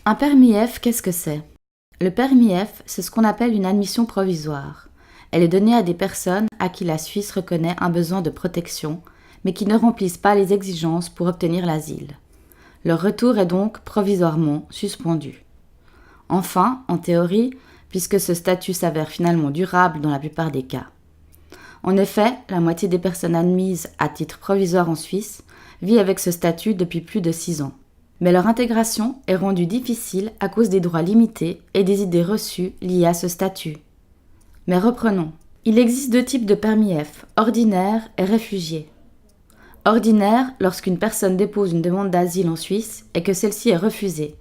Un permis F, qu'est-ce que c'est? Le permis F, c'est ce qu'on appelle une admission provisoire. Elle est donnée à des personnes à qui la Suisse reconnaît un besoin de protection, mais qui ne remplissent pas les exigences pour obtenir l'asile. Leur retour est donc provisoirement suspendu. Enfin, en théorie, puisque ce statut s'avère finalement durable dans la plupart des cas. En effet, la moitié des personnes admises à titre provisoire en Suisse vit avec ce statut depuis plus de 6 ans. Mais leur intégration est rendue difficile à cause des droits limités et des idées reçues liées à ce statut. Mais reprenons. Il existe 2 types de permis F, ordinaire et réfugié. Ordinaire, lorsqu'une personne dépose une demande d'asile en Suisse et que celle-ci est refusée.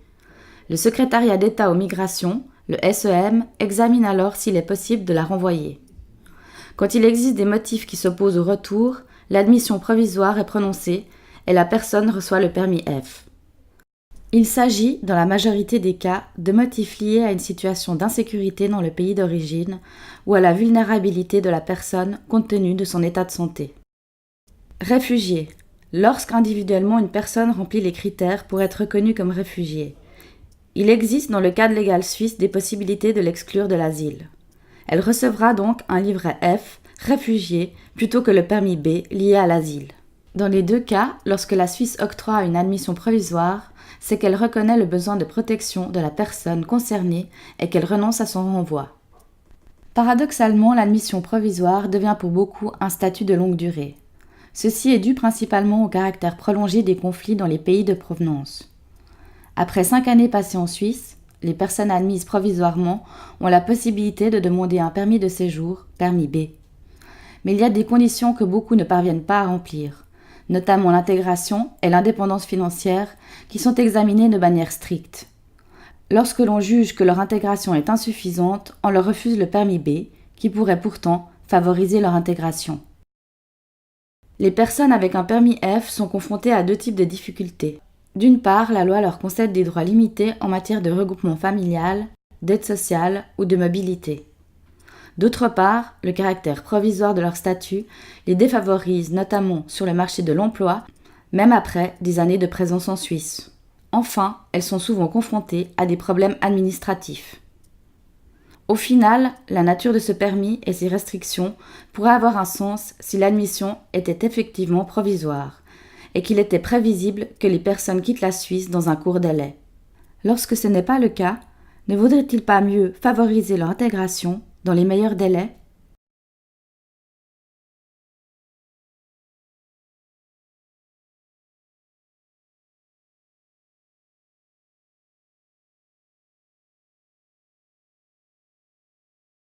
Le secrétariat d'État aux migrations, le SEM, examine alors s'il est possible de la renvoyer. Quand il existe des motifs qui s'opposent au retour, l'admission provisoire est prononcée et la personne reçoit le permis F. Il s'agit, dans la majorité des cas, de motifs liés à une situation d'insécurité dans le pays d'origine ou à la vulnérabilité de la personne compte tenu de son état de santé. Réfugié. Lorsqu'individuellement une personne remplit les critères pour être reconnue comme réfugié. Il existe dans le cadre légal suisse des possibilités de l'exclure de l'asile. Elle recevra donc un livret F, réfugié, plutôt que le permis B lié à l'asile. Dans les 2 cas, lorsque la Suisse octroie une admission provisoire, c'est qu'elle reconnaît le besoin de protection de la personne concernée et qu'elle renonce à son renvoi. Paradoxalement, l'admission provisoire devient pour beaucoup un statut de longue durée. Ceci est dû principalement au caractère prolongé des conflits dans les pays de provenance. Après 5 années passées en Suisse, les personnes admises provisoirement ont la possibilité de demander un permis de séjour, permis B. Mais il y a des conditions que beaucoup ne parviennent pas à remplir, notamment l'intégration et l'indépendance financière qui sont examinées de manière stricte. Lorsque l'on juge que leur intégration est insuffisante, on leur refuse le permis B, qui pourrait pourtant favoriser leur intégration. Les personnes avec un permis F sont confrontées à 2 types de difficultés. D'une part, la loi leur concède des droits limités en matière de regroupement familial, d'aide sociale ou de mobilité. D'autre part, le caractère provisoire de leur statut les défavorise notamment sur le marché de l'emploi, même après des années de présence en Suisse. Enfin, elles sont souvent confrontées à des problèmes administratifs. Au final, la nature de ce permis et ses restrictions pourraient avoir un sens si l'admission était effectivement provisoire et qu'il était prévisible que les personnes quittent la Suisse dans un court délai. Lorsque ce n'est pas le cas, ne vaudrait-il pas mieux favoriser leur intégration dans les meilleurs délais ?